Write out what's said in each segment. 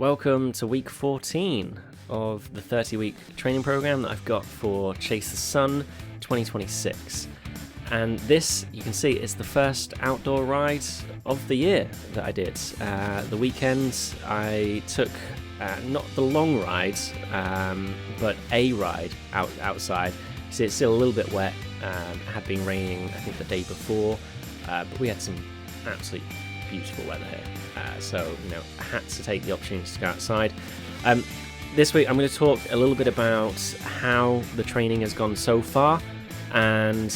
Welcome to week 14 of the 30-week training program that I've got for Chase the Sun 2026. And this, you can see, is the first outdoor ride of the year that I did. The weekends I took not the long ride, but a ride outside. See, it's still a little bit wet. It had been raining, I think, the day before, but we had some absolutely beautiful weather here. So, I had to take the opportunity to go outside. This week I'm going to talk a little bit about how the training has gone so far and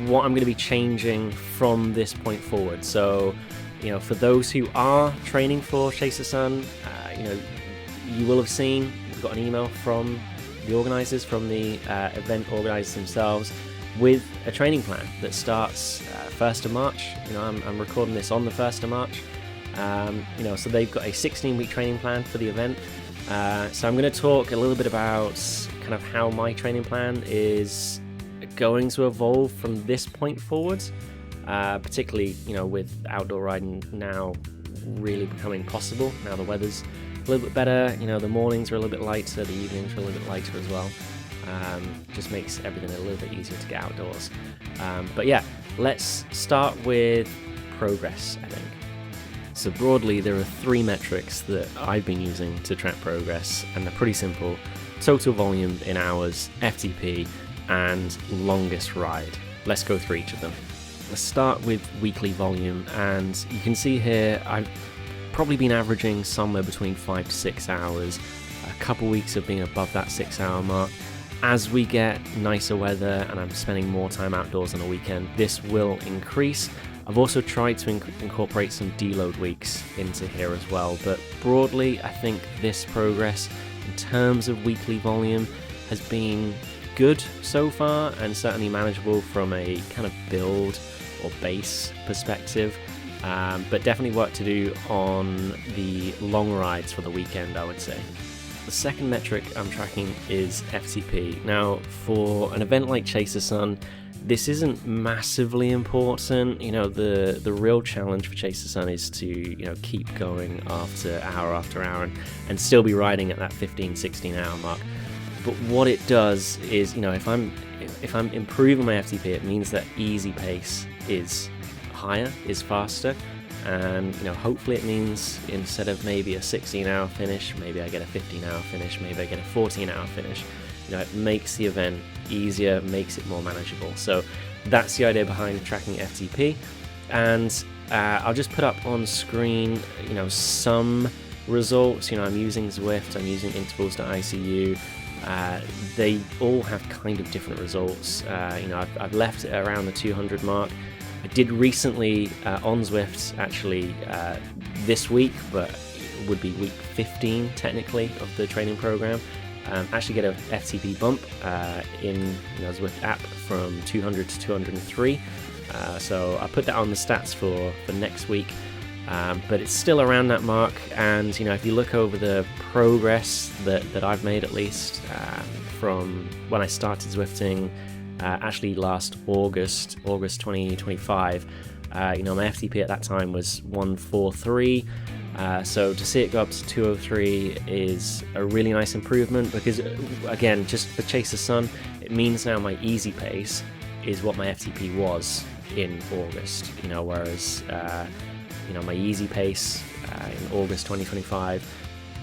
what I'm going to be changing from this point forward. So, for those who are training for Chase the Sun, you will have seen, we've got an email from the organisers, from the event organisers themselves, with a training plan that starts 1st of March. I'm recording this on the 1st of March. So they've got a 16-week training plan for the event. So I'm going to talk a little bit about kind of how my training plan is going to evolve from this point forward, particularly, with outdoor riding now really becoming possible. Now the weather's a little bit better, the mornings are a little bit lighter, the evenings are a little bit lighter as well. Just makes everything a little bit easier to get outdoors. But yeah, let's start with progress, I think. So broadly, there are 3 metrics that I've been using to track progress, and they're pretty simple: total volume in hours, FTP, and longest ride. Let's go through each of them. Let's start with weekly volume, and you can see here I've probably been averaging somewhere between 5 to 6 hours. A couple weeks of being above that 6-hour mark. As we get nicer weather and I'm spending more time outdoors on the weekend, this will increase. I've also tried to incorporate some deload weeks into here as well, but broadly I think this progress in terms of weekly volume has been good so far, and certainly manageable from a kind of build or base perspective, but definitely work to do on the long rides for the weekend, I would say. The second metric I'm tracking is FTP. Now, for an event like Chase the Sun, this isn't massively important. The real challenge for Chase the Sun is to, keep going after hour and still be riding at that 15-16 hour mark. But what it does is, if I'm improving my FTP, it means that easy pace is higher, is faster. And hopefully it means instead of maybe a 16-hour finish, maybe I get a 15-hour finish, maybe I get a 14-hour finish. It makes the event easier, makes it more manageable. So that's the idea behind tracking FTP. And I'll just put up on screen, some results. I'm using Zwift, I'm using intervals.icu. They all have kind of different results. I've left it around the 200 mark. I did recently on Zwift, actually this week, but it would be week 15 technically of the training program. Actually get a FTP bump in Zwift app from 200 to 203. So I put that on the stats for next week, but it's still around that mark. And if you look over the progress that I've made, at least from when I started Zwifting, actually last August 2025, my FTP at that time was 143. So to see it go up to 203 is a really nice improvement, because again, just for Chase the Sun, it means now my easy pace is what my FTP was in August, whereas my easy pace in August 2025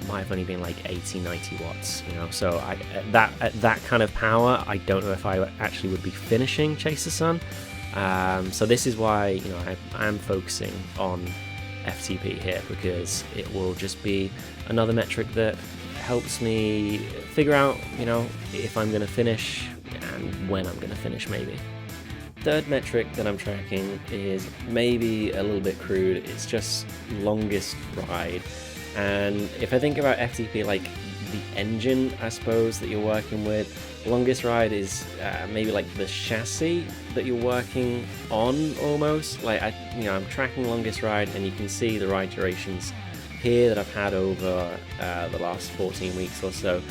might have only been like 80-90 watts, so at that kind of power, I don't know if I actually would be finishing Chase the Sun. So this is why I'm focusing on FTP here, because it will just be another metric that helps me figure out if I'm going to finish and when I'm going to finish, maybe. Third metric that I'm tracking is maybe a little bit crude. It's just longest ride. And if I think about FTP like the engine, I suppose, that you're working with, longest ride is maybe like the chassis that you're working on almost. Like I'm tracking longest ride, and you can see the ride durations here that I've had over the last 14 weeks or so.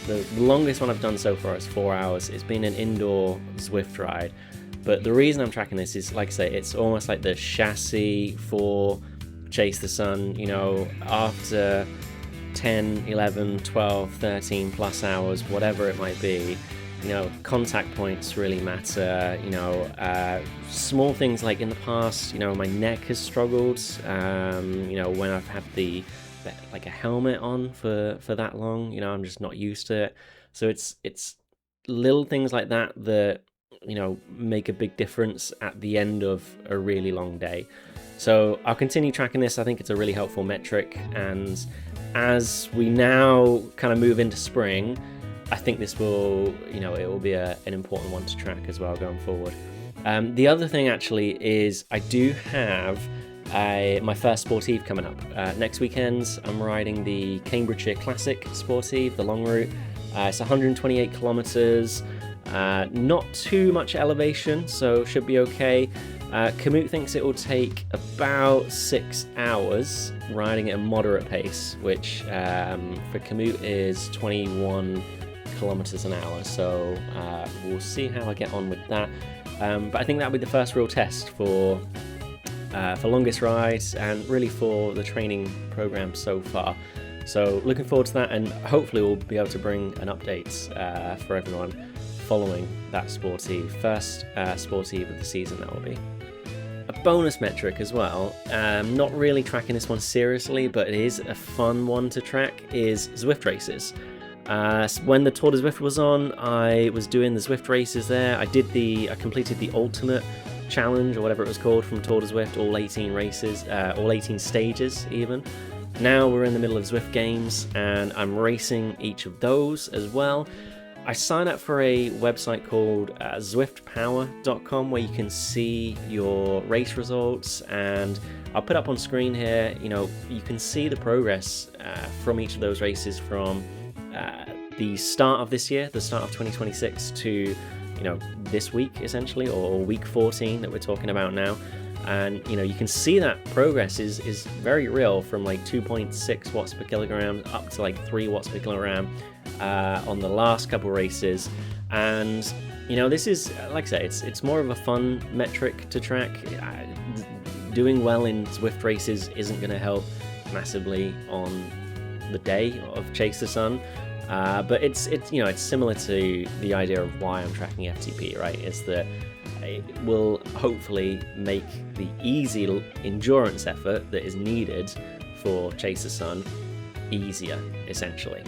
The longest one I've done so far is 4 hours. It's been an indoor Zwift ride. But the reason I'm tracking this is, like I say, it's almost like the chassis for Chase the Sun. After 10, 11, 12, 13 plus hours, whatever it might be, you know, contact points really matter. You know, small things like in the past, you know, my neck has struggled, you know, when I've had like a helmet on for that long, you know, I'm just not used to it. So it's little things like that that, you know, make a big difference at the end of a really long day. So I'll continue tracking this. I think it's a really helpful metric, and as we now kind of move into spring, I think this will, you know, it will be an important one to track as well going forward. The other thing actually is I do have my first Sportive coming up. Next weekend I'm riding the Cambridgeshire Classic Sportive, the long route. It's 128 kilometers, not too much elevation, so should be okay. Kamut thinks it will take about 6 hours riding at a moderate pace, which for Kamut is 21 kilometers an hour, so we'll see how I get on with that. But I think that'll be the first real test for longest rides and really for the training program so far. So looking forward to that, and hopefully we'll be able to bring an update for everyone following that Sportive, first Sportive of the season that will be. A bonus metric as well, not really tracking this one seriously, but it is a fun one to track, is Zwift races. When the Tour de Zwift was on, I was doing the Zwift races there. I completed the Ultimate Challenge, or whatever it was called, from Tour de Zwift, all 18 races, all 18 stages even. Now we're in the middle of Zwift Games, and I'm racing each of those as well. I signed up for a website called zwiftpower.com where you can see your race results, and I'll put up on screen here, you know, you can see the progress from each of those races from the start of this year, the start of 2026, to, you know, this week essentially, or week 14 that we're talking about now. And, you know, you can see that progress is very real, from like 2.6 watts per kilogram up to like 3 watts per kilogram on the last couple races. And, you know, this is, like I say, it's more of a fun metric to track. Doing well in Zwift races isn't going to help massively on the day of Chase the Sun, but it's you know, it's similar to the idea of why I'm tracking FTP, right? Is that it will hopefully make the easy endurance effort that is needed for Chase the Sun easier, essentially.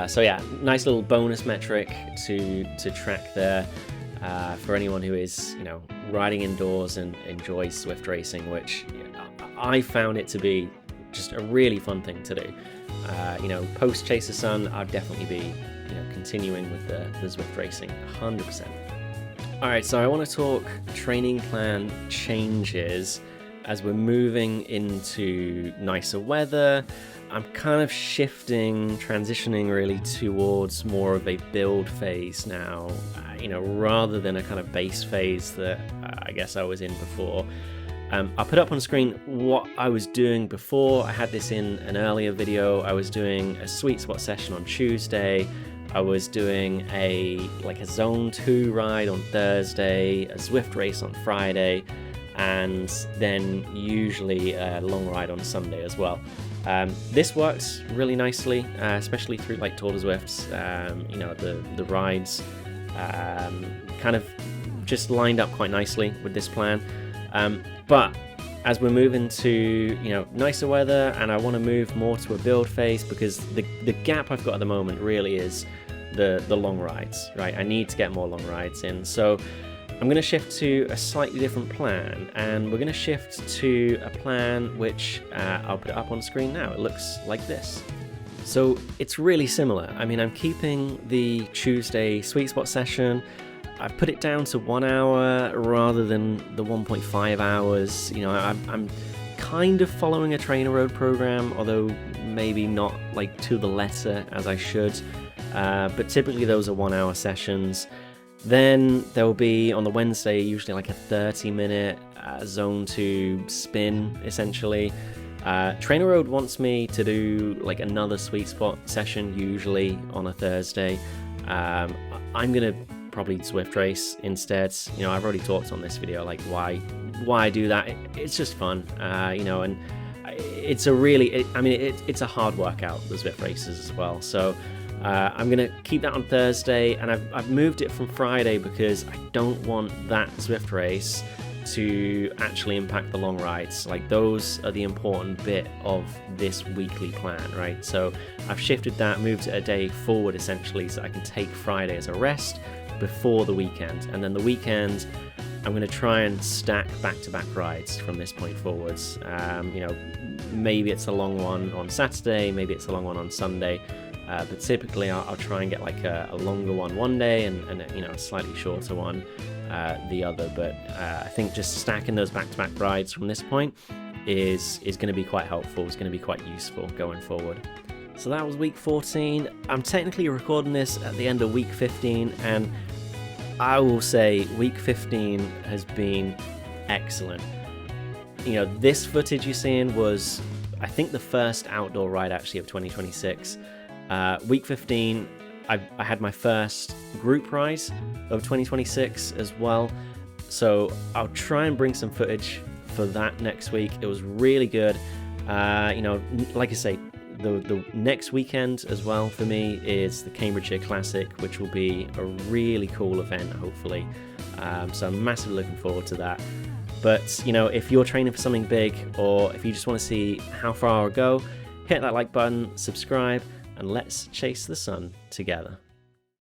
So yeah, nice little bonus metric to track there for anyone who is, you know, riding indoors and enjoys Zwift racing, which I found it to be just a really fun thing to do. You know, post Chase the Sun, I'd definitely be, you know, continuing with the Zwift racing 100%. Alright, so I want to talk training plan changes as we're moving into nicer weather. I'm kind of transitioning really towards more of a build phase now, you know, rather than a kind of base phase that I guess I was in before. I'll put up on screen what I was doing before. I had this in an earlier video. I was doing a sweet spot session on Tuesday. I was doing a zone 2 ride on Thursday, a Zwift race on Friday, and then usually a long ride on Sunday as well. This works really nicely, especially through like Tour de Zwifts. You know, the rides kind of just lined up quite nicely with this plan. But as we're moving to, you know, nicer weather, and I want to move more to a build phase, because the gap I've got at the moment really is the long rides, right? I need to get more long rides in. So I'm going to shift to a slightly different plan, and we're going to shift to a plan which I'll put it up on screen now. It looks like this. So it's really similar. I mean, I'm keeping the Tuesday sweet spot session. I put it down to 1 hour rather than the 1.5 hours. You know, I'm kind of following a trainer road program, although maybe not like to the letter as I should. But typically those are 1 hour sessions. Then there will be on the Wednesday usually like a 30-minute zone 2 spin, essentially. Trainer Road wants me to do like another sweet spot session usually on a Thursday. I'm gonna probably Zwift race instead. You know, I've already talked on this video like why I do that. It's just fun, you know, and it's it's a hard workout, the Zwift races as well. So I'm gonna keep that on Thursday, and I've moved it from Friday because I don't want that Zwift race to actually impact the long rides. Like, those are the important bit of this weekly plan, right? So I've shifted that, moved it a day forward essentially, so I can take Friday as a rest before the weekend, and then the weekend I'm going to try and stack back-to-back rides from this point forwards. Maybe it's a long one on Saturday, maybe it's a long one on Sunday, but typically I'll try and get like a longer one day and a slightly shorter one the other. But I think just stacking those back-to-back rides from this point is going to be quite helpful. It's going to be quite useful going forward. So that was week 14. I'm technically recording this at the end of week 15, and I will say week 15 has been excellent. This footage you're seeing was, I think, the first outdoor ride actually of 2026. Week 15, I had my first group ride of 2026 as well. So I'll try and bring some footage for that next week. It was really good. Like I say, the next weekend as well for me is the Cambridgeshire Classic, which will be a really cool event, hopefully. So I'm massively looking forward to that. But, if you're training for something big, or if you just want to see how far I'll go, hit that like button, subscribe, and let's chase the sun together.